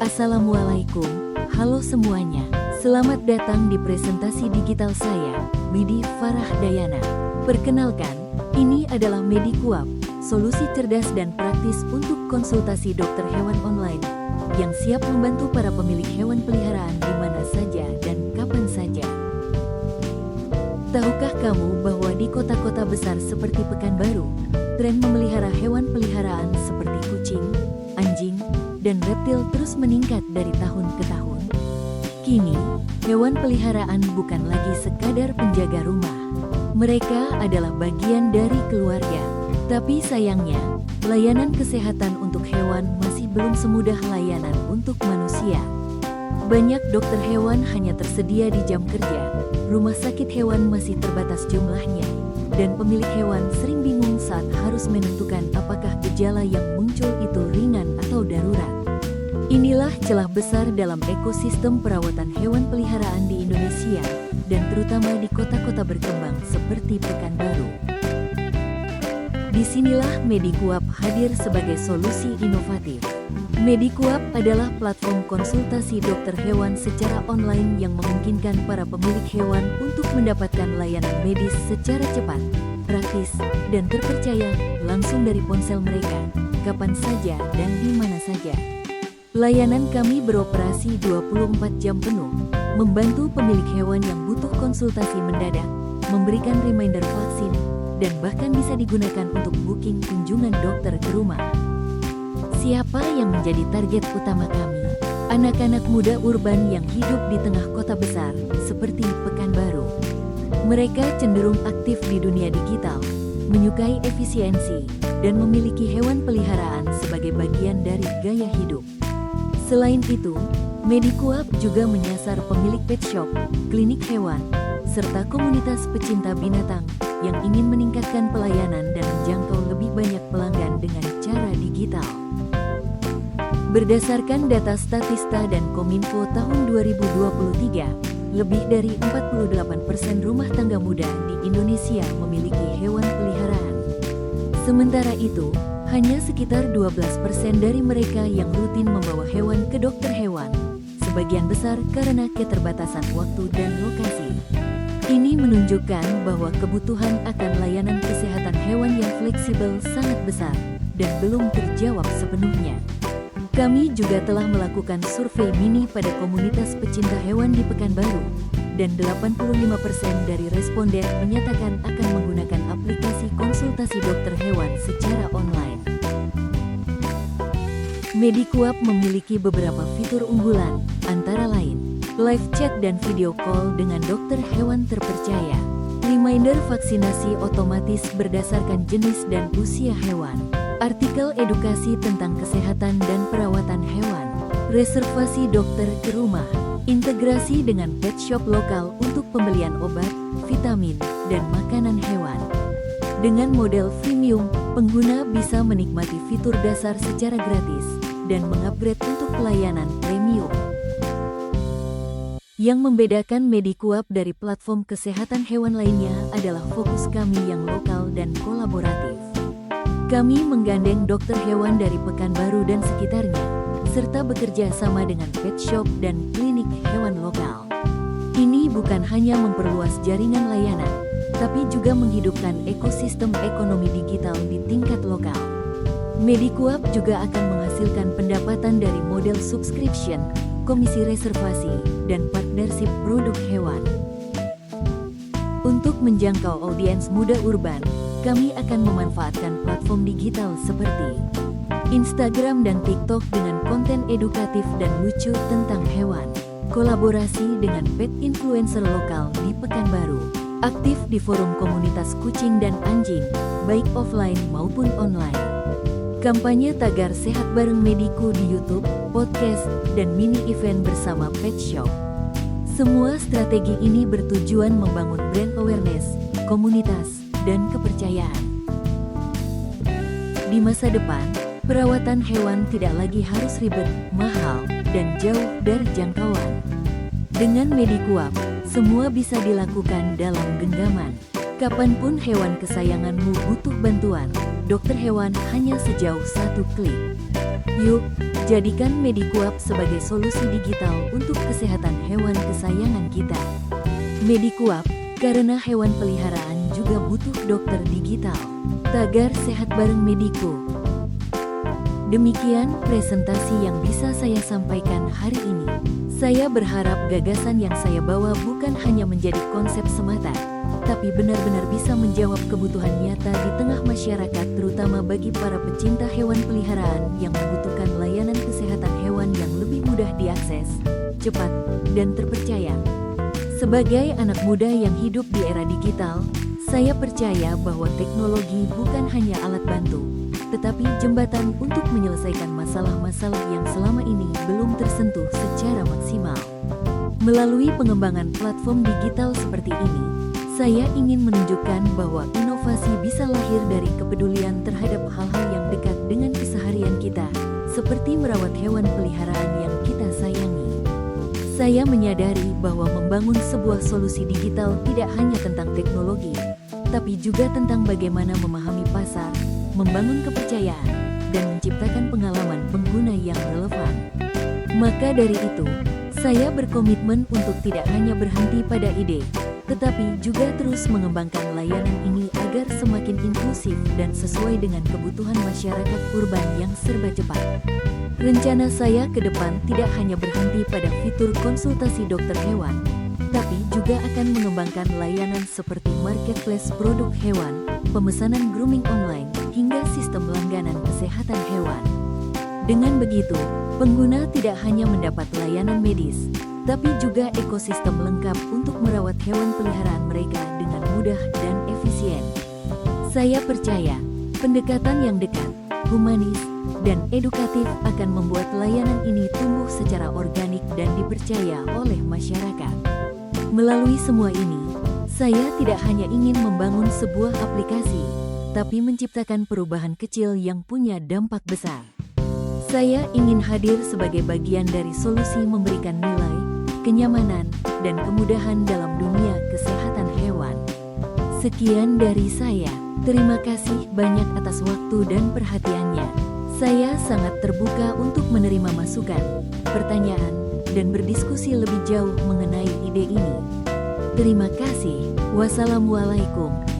Assalamualaikum, halo semuanya. Selamat datang di presentasi digital saya, Medi Farah Dayana. Perkenalkan, ini adalah MediQuap, solusi cerdas dan praktis untuk konsultasi dokter hewan online, yang siap membantu para pemilik hewan peliharaan di mana saja dan kapan saja. Tahukah kamu bahwa di kota-kota besar seperti Pekanbaru, tren memelihara hewan peliharaan seperti kucing, anjing, dan reptil terus meningkat dari tahun ke tahun? Kini, hewan peliharaan bukan lagi sekadar penjaga rumah. Mereka adalah bagian dari keluarga. Tapi sayangnya, layanan kesehatan untuk hewan masih belum semudah layanan untuk manusia. Banyak dokter hewan hanya tersedia di jam kerja, rumah sakit hewan masih terbatas jumlahnya, dan pemilik hewan sering bingung saat harus menentukan apakah gejala yang muncul itu ringan atau darurat. Inilah celah besar dalam ekosistem perawatan hewan peliharaan di Indonesia, dan terutama di kota-kota berkembang seperti Pekanbaru. Disinilah MediQuap hadir sebagai solusi inovatif. MediQuap adalah platform konsultasi dokter hewan secara online yang memungkinkan para pemilik hewan untuk mendapatkan layanan medis secara cepat, praktis, dan terpercaya langsung dari ponsel mereka, kapan saja dan di mana saja. Layanan kami beroperasi 24 jam penuh, membantu pemilik hewan yang butuh konsultasi mendadak, memberikan reminder vaksin, dan bahkan bisa digunakan untuk booking kunjungan dokter ke rumah. Siapa yang menjadi target utama kami? Anak-anak muda urban yang hidup di tengah kota besar, seperti Pekanbaru. Mereka cenderung aktif di dunia digital, menyukai efisiensi, dan memiliki hewan peliharaan sebagai bagian dari gaya hidup. Selain itu, MediQuap juga menyasar pemilik pet shop, klinik hewan, serta komunitas pecinta binatang yang ingin meningkatkan pelayanan dan menjangkau lebih banyak pelanggan dengan cara digital. Berdasarkan data Statista dan Kominfo tahun 2023, lebih dari 48% rumah tangga muda di Indonesia memiliki hewan peliharaan. Sementara itu, hanya sekitar 12% dari mereka yang rutin membawa hewan ke dokter hewan, sebagian besar karena keterbatasan waktu dan lokasi. Ini menunjukkan bahwa kebutuhan akan layanan kesehatan hewan yang fleksibel sangat besar dan belum terjawab sepenuhnya. Kami juga telah melakukan survei mini pada komunitas pecinta hewan di Pekanbaru, dan 85% dari responden menyatakan akan menggunakan aplikasi konsultasi dokter hewan secara online. MediQuap memiliki beberapa fitur unggulan, antara lain live chat dan video call dengan dokter hewan terpercaya, reminder vaksinasi otomatis berdasarkan jenis dan usia hewan, artikel edukasi tentang kesehatan dan perawatan hewan, reservasi dokter ke rumah, integrasi dengan pet shop lokal untuk pembelian obat, vitamin, dan makanan hewan. Dengan model freemium, pengguna bisa menikmati fitur dasar secara gratis dan mengupgrade untuk pelayanan premium. Yang membedakan MediQuap dari platform kesehatan hewan lainnya adalah fokus kami yang lokal dan kolaboratif. Kami menggandeng dokter hewan dari Pekanbaru dan sekitarnya, serta bekerja sama dengan pet shop dan klinik hewan lokal. Ini bukan hanya memperluas jaringan layanan, tapi juga menghidupkan ekosistem ekonomi digital di tingkat lokal. MediQuap juga akan menghasilkan pendapatan dari model subscription, komisi reservasi, dan partnership produk hewan. Untuk menjangkau audiens muda urban, kami akan memanfaatkan platform digital seperti Instagram dan TikTok dengan konten edukatif dan lucu tentang hewan, kolaborasi dengan pet influencer lokal di Pekanbaru, aktif di forum komunitas kucing dan anjing, baik offline maupun online. Kampanye tagar sehat bareng Mediku di YouTube, podcast, dan mini event bersama Pet Shop. Semua strategi ini bertujuan membangun brand awareness, komunitas, dan kepercayaan. Di masa depan, perawatan hewan tidak lagi harus ribet, mahal, dan jauh dari jangkauan. Dengan MediQuap, semua bisa dilakukan dalam genggaman. Kapanpun hewan kesayanganmu butuh bantuan, dokter hewan hanya sejauh 1 klik. Yuk, jadikan Medikuap sebagai solusi digital untuk kesehatan hewan kesayangan kita. Medikuap, karena hewan peliharaan juga butuh dokter digital. Tagar sehat bareng Medico. Demikian presentasi yang bisa saya sampaikan hari ini. Saya berharap gagasan yang saya bawa bukan hanya menjadi konsep semata, tapi benar-benar bisa menjawab kebutuhan nyata di tengah masyarakat, terutama bagi para pecinta hewan peliharaan yang membutuhkan layanan kesehatan hewan yang lebih mudah diakses, cepat, dan terpercaya. Sebagai anak muda yang hidup di era digital, saya percaya bahwa teknologi bukan hanya alat bantu, tetapi jembatan untuk menyelesaikan masalah-masalah yang selama ini belum tersentuh secara maksimal. Melalui pengembangan platform digital seperti ini, saya ingin menunjukkan bahwa inovasi bisa lahir dari kepedulian terhadap hal-hal yang dekat dengan keseharian kita, seperti merawat hewan peliharaan yang kita sayangi. Saya menyadari bahwa membangun sebuah solusi digital tidak hanya tentang teknologi, tapi juga tentang bagaimana memahami pasar, membangun kepercayaan, dan menciptakan pengalaman pengguna yang relevan. Maka dari itu, saya berkomitmen untuk tidak hanya berhenti pada ide, tetapi juga terus mengembangkan layanan ini agar semakin inklusif dan sesuai dengan kebutuhan masyarakat urban yang serba cepat. Rencana saya ke depan tidak hanya berhenti pada fitur konsultasi dokter hewan, tapi juga akan mengembangkan layanan seperti marketplace produk hewan, pemesanan grooming online, hingga sistem langganan kesehatan hewan. Dengan begitu, pengguna tidak hanya mendapat layanan medis, tapi juga ekosistem lengkap untuk merawat hewan peliharaan mereka dengan mudah dan efisien. Saya percaya, pendekatan yang dekat, humanis, dan edukatif akan membuat layanan ini tumbuh secara organik dan dipercaya oleh masyarakat. Melalui semua ini, saya tidak hanya ingin membangun sebuah aplikasi, tapi menciptakan perubahan kecil yang punya dampak besar. Saya ingin hadir sebagai bagian dari solusi memberikan nilai, kenyamanan, dan kemudahan dalam dunia kesehatan hewan. Sekian dari saya. Terima kasih banyak atas waktu dan perhatiannya. Saya sangat terbuka untuk menerima masukan, pertanyaan, dan berdiskusi lebih jauh mengenai ide ini. Terima kasih. Wassalamualaikum.